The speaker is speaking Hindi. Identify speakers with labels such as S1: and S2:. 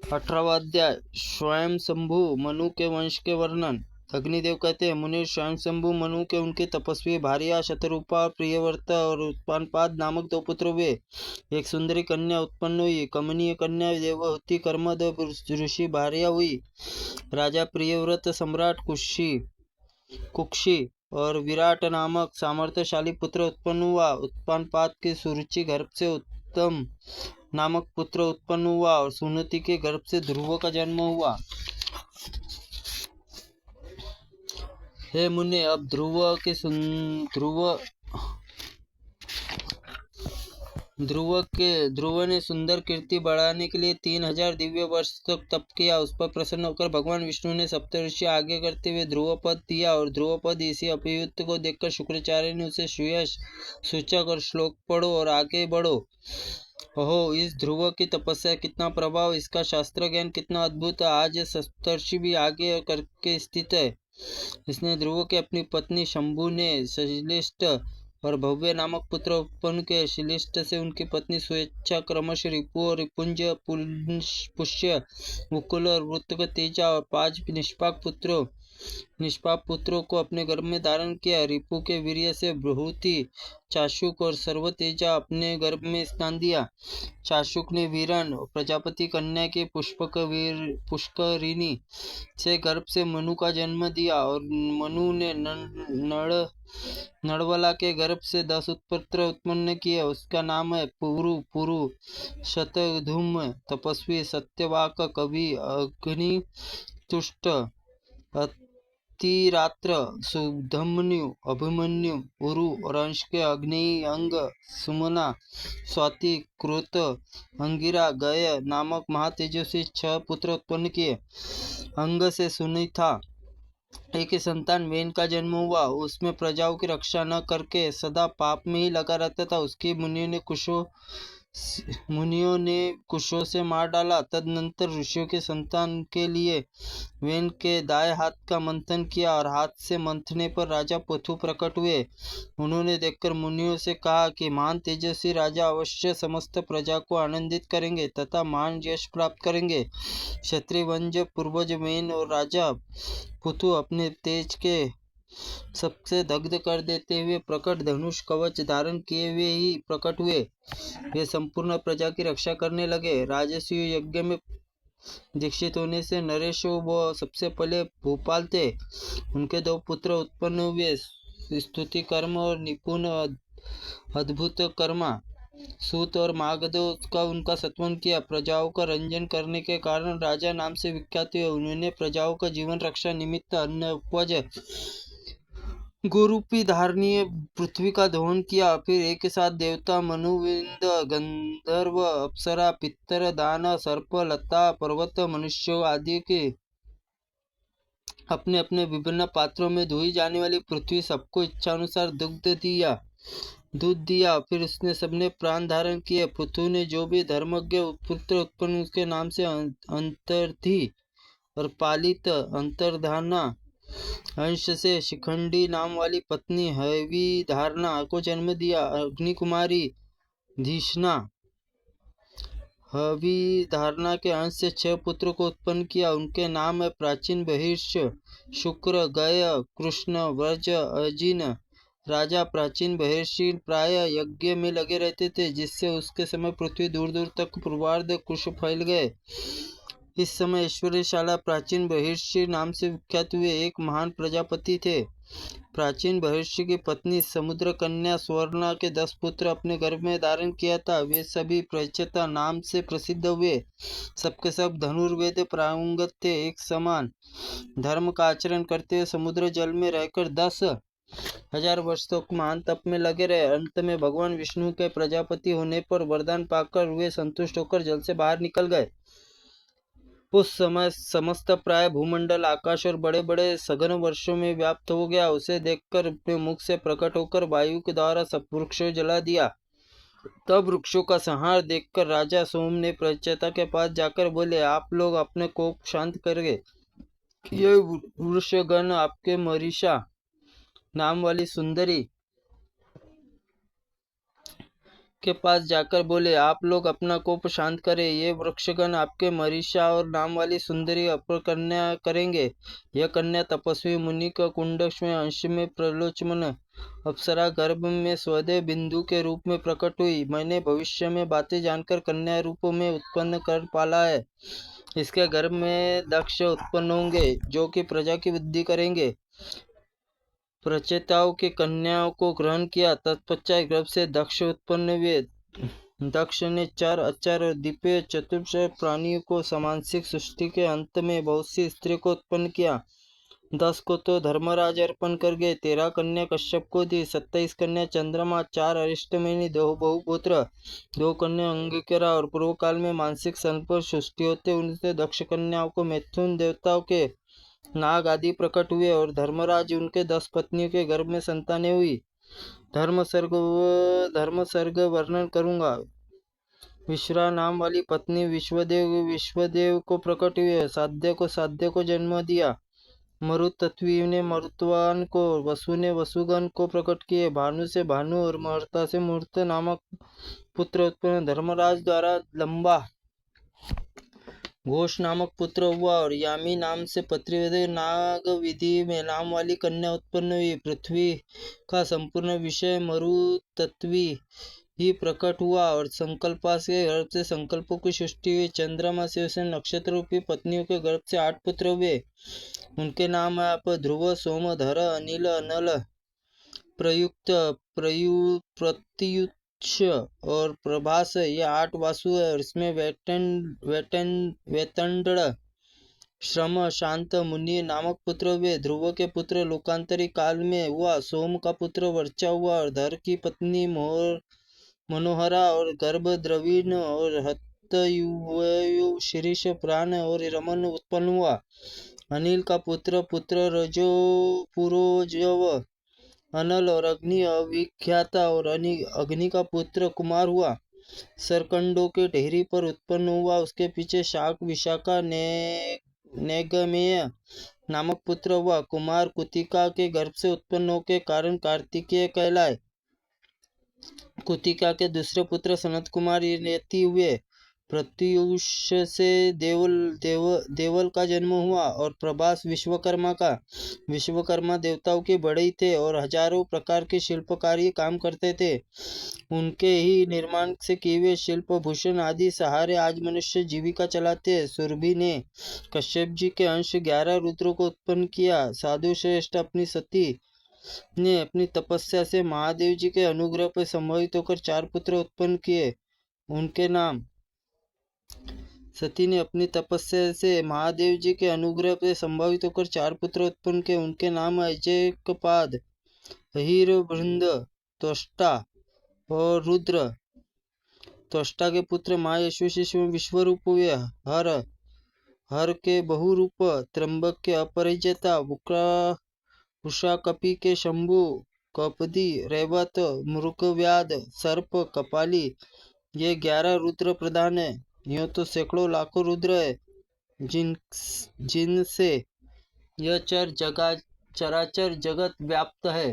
S1: 18वां अध्याय स्वयं शंभु मनु के वंश के वर्णन। अग्निदेव कहते हैं, मुनि स्वयं शंभु मनु के उनके तपस्वी भार्या शतरूपा प्रियव्रता और उत्पानपाद नामक दो पुत्र हुए। एक सुंदरी कन्या उत्पन्न हुई। कमनीय कन्या देवहूति कर्मद ऋषि भार्या हुई। राजा प्रियव्रत सम्राट कुक्षी और विराट नामक सामर्थ्यशाली पुत्र उत्पन्न हुआ। उत्पानपाद के सुरुचि गर्भ से उत्तम नामक पुत्र उत्पन्न हुआ और सुनति के गर्भ से ध्रुव का जन्म हुआ। हे मुने, अब ध्रुव ने सुंदर कीर्ति बढ़ाने के लिए 3000 दिव्य वर्ष तक तप किया। उस पर प्रसन्न होकर भगवान विष्णु ने सप्तऋषि आगे करते हुए ध्रुव पद दिया और ध्रुव पद इसी अभियुक्त को देखकर शुक्राचार्य ने उसे सुयश सूचक और श्लोक पढ़ो और आगे बढ़ो। ओहो, इस ध्रुव की तपस्या कितना प्रभाव, इसका शास्त्र ज्ञान कितना अद्भुत है। आज सप्तर्षि भी आगे करके स्थित है। इसने ध्रुव के अपनी पत्नी शंभु ने श्लिष्ट और भव्य नामक पुत्र उत्पन्न किए। श्लिष्ट से उनकी पत्नी स्वेच्छा क्रमश रिपु और रिपुंज पुष्य मुकुल और वृत्त तेजा और 5 निष्पाप पुत्रों को अपने गर्भ में धारण किया। रिपु के वीर्य से बृहति चाशुक और सर्व तेजा अपने गर्भ में स्नान दिया। चाशुक ने वीरन प्रजापति कन्या के पुष्करिणी से गर्भ से मनु का जन्म दिया और मनु ने नड़वला के गर्भ से 10 उत्पुत्र उत्पन्न किए। उसका नाम है पुरु, शतधूम, तपस्वी, सत्यवाक, कवि, अग्नितुष्ट, अतिरात्र, सुधमन्यु, अभिमन्यु, उरु और अंश के अग्नि, अंग, सुमना, स्वाति, क्रोत, अंगिरा, गय नामक महातेजस्वी 6 पुत्र उत्पन्न किए। अंग से सुनीता एक ही संतान वेन का जन्म हुआ। उसमें प्रजाओं की रक्षा न करके सदा पाप में ही लगा रहता था। उसकी मुनियों ने कुशों से मार डाला। तदनंतर ऋषियों के संतान के लिए वेन के दाएं हाथ का मंथन किया और हाथ से मंथने पर राजा पृथु प्रकट हुए। उन्होंने देखकर मुनियों से कहा कि महान तेजस्वी राजा अवश्य समस्त प्रजा को आनंदित करेंगे तथा महान यश प्राप्त करेंगे। क्षत्रिय वंश पूर्वज वेन और राजा पृथु अपने तेज के सबसे दग्ध कर देते हुए प्रकट धनुष कवच धारण किए हुए ही प्रकट हुए। वे संपूर्ण प्रजा की रक्षा करने लगे। राजसूय यज्ञ में दीक्षित होने से नरेश वो सबसे पहले भूपाल थे। उनके 2 पुत्र उत्पन्न हुए, स्तुति कर्म और निपुण अद्भुत कर्मा। सूत और मागधो का उनका सत्वन किया। प्रजाओं का रंजन करने के कारण राजा नाम से विख्यात हुए। उन्होंने प्रजाओं का जीवन रक्षा निमित्त अन्न उपज गोरूपी धारणीय पृथ्वी का दोहन किया। फिर एक साथ देवता, मनुविंद, गंधर्व, अप्सरा, पितर, दान, सर्प, लता, पर्वत, मनुष्यों आदि के अपने अपने विभिन्न पात्रों में धोई जाने वाली पृथ्वी सबको इच्छानुसार दूध दिया। फिर उसने सबने प्राण धारण किए। पृथु ने जो भी धर्मज्ञ पुत्र उत्पन्न उसके नाम से अंतर्धि और पालित अंतर्धाना अंश से शिखंडी नाम वाली पत्नी हवि धारणा को जन्म दिया। अग्नि कुमारी धीष्णा हवि धारणा के अंश से 6 पुत्र को उत्पन्न किया। उनके नाम है प्राचीन, बहिर्ष, शुक्र, गय, कृष्ण, व्रज, अजिन। राजा प्राचीन बहिर्षि प्राय यज्ञ में लगे रहते थे, जिससे उसके समय पृथ्वी दूर दूर तक पूर्वार्ध कुश फैल गए। इस समय ऐश्वर्यशाला प्राचीन बहिर्षि नाम से विख्यात हुए एक महान प्रजापति थे। प्राचीन बहिर्षि की पत्नी समुद्र कन्या स्वर्णा के 10 पुत्र अपने गर्भ में धारण किया था। वे सभी प्रचेता नाम से प्रसिद्ध हुए। सबके सब धनुर्वेद प्रांगत थे। एक समान धर्म का आचरण करते हुए समुद्र जल में रहकर 10,000 वर्ष तक महान तप में लगे रहे। अंत में भगवान विष्णु के प्रजापति होने पर वरदान पाकर वे संतुष्ट होकर जल से बाहर निकल गए। उस समय समस्त प्राय भूमंडल, आकाश और बड़े बड़े सघन वर्षों में व्याप्त हो गया। उसे देखकर अपने मुख से प्रकट होकर वायु के द्वारा सब वृक्षों जला दिया। तब वृक्षों का संहार देखकर राजा सोम ने प्रचेता के पास जाकर बोले, आप लोग अपने कोप शांत करेंगे। ये वृक्षगण आपके मरीषा नाम वाली सुंदरी के पास जाकर बोले, आप लोग अपना कोप शांत करें। ये वृक्षगण आपके मरीषा और नाम वाली सुंदरी अपर कन्या करेंगे। यह कन्या तपस्वी मुनि का कुंडक्ष में अंश में प्रलोचमन अप्सरा गर्भ में स्वदेव बिंदु के रूप में प्रकट हुई। मैंने भविष्य में बातें जानकर कन्या रूप में उत्पन्न कर पाला है। इसके गर्भ में दक्ष उत्पन्न होंगे जो कि प्रजा की वृद्धि करेंगे। प्रचेताओं की कन्याओं को ग्रहण किया। तत्पश्चात गर्भ से दक्ष उत्पन्न हुए। दक्ष ने चर अचर और दिव्य चतुर्थ प्राणियों को समांसिक सृष्टि के अंत में बहुत सी स्त्री को उत्पन्न किया। 10 को तो धर्मराज अर्पण कर गए, 13 कन्या कश्यप को दी, 27 कन्या चंद्रमा, 4 अरिष्टमेनी, 2 बहुपुत्र, 2 कन्या अंगिकरा। और पूर्व काल में मानसिक संपर्क सृष्टि होते उनसे दक्ष कन्याओं को मैथुन देवताओं के नाग आदि प्रकट हुए और धर्मराज उनके 10 पत्नियों के गर्भ में संतानें हुई। धर्म सर्ग वर्णन करूंगा। विश्रा नाम वाली पत्नी विश्वदेव को प्रकट हुए। साध्य को जन्म दिया। मरुतत्वी ने मरुत्वान को, वसु ने वसुगण को प्रकट किए। भानु से भानु और मुहूर्ता से मुहूर्त नामक पुत्र उत्पन्न। धर्मराज द्वारा लंबा घोष नामक पुत्र हुआ और यामी नाम से पत्रिवेद नाग विधि में नाम वाली कन्या उत्पन्न हुई। पृथ्वी का संपूर्ण विषय मरुतत्वी ही प्रकट हुआ और संकल्पा के गर्भ से संकल्पों की सृष्टि हुई। चंद्रमा से उसे नक्षत्र रूपी पत्नियों के गर्भ से 8 पुत्र हुए। उनके नाम आप ध्रुव, सोम, धर, अनिल, अनल, प्रयुक्त, प्रत्युत और प्रभास, ये 8 वासु है और इसमें वेतंड, श्रम, शांत, मुनि नामक पुत्र हुए। ध्रुव के पुत्र लोकांतरी काल में हुआ। सोम का पुत्र वर्चा हुआ और धर की पत्नी मनोहरा और गर्भ द्रविण और हतयुवयु शीर्ष प्राण और रमन उत्पन्न हुआ। अनिल का पुत्र रजो पुरोजव, अनल और अग्नि अविख्याता और अग्नि का पुत्र कुमार हुआ। सरकंडों के ढेरी पर उत्पन्न हुआ। उसके पीछे शाक, विशाखा, नेगमेय नामक पुत्र हुआ। कुमार कुतिका के गर्भ से उत्पन्न होने के कारण कार्तिकेय कहलाए। कुतिका के दूसरे पुत्र सनत कुमार यति हुए। प्रत्युष से देवल का जन्म हुआ और प्रभास विश्वकर्मा का। विश्वकर्मा देवताओं के बड़े थे और हजारों प्रकार के शिल्पकारी काम करते थे। उनके ही निर्माण से किए हुए शिल्प भूषण आदि सहारे आज मनुष्य जीविका चलाते हैं। सुरभि ने कश्यप जी के अंश 11 रुद्रों को उत्पन्न किया। साधु श्रेष्ठ अपनी सती ने अपनी तपस्या से महादेव जी के अनुग्रह पर संभवित होकर 4 पुत्र उत्पन्न किए। उनके नाम सती ने अपनी तपस्या से महादेव जी के अनुग्रह से संभावित होकर 4 पुत्र उत्पन्न किए। उनके नाम अजयकपाद, हिरवृंद, त्वष्टा और रुद्र। त्वष्टा के पुत्र महायशस्वी विश्वरूप हुए। हर के बहुरूप, त्र्यंबक के अपरिजता, उषाकपि के शंभु, कपदी, रेवत, मृगव्याध, सर्प, कपाली, ये 11 रुद्र प्रधान है। यूं तो सैकड़ों लाखों रुद्र है जिनसे यह चराचर जगत व्याप्त है।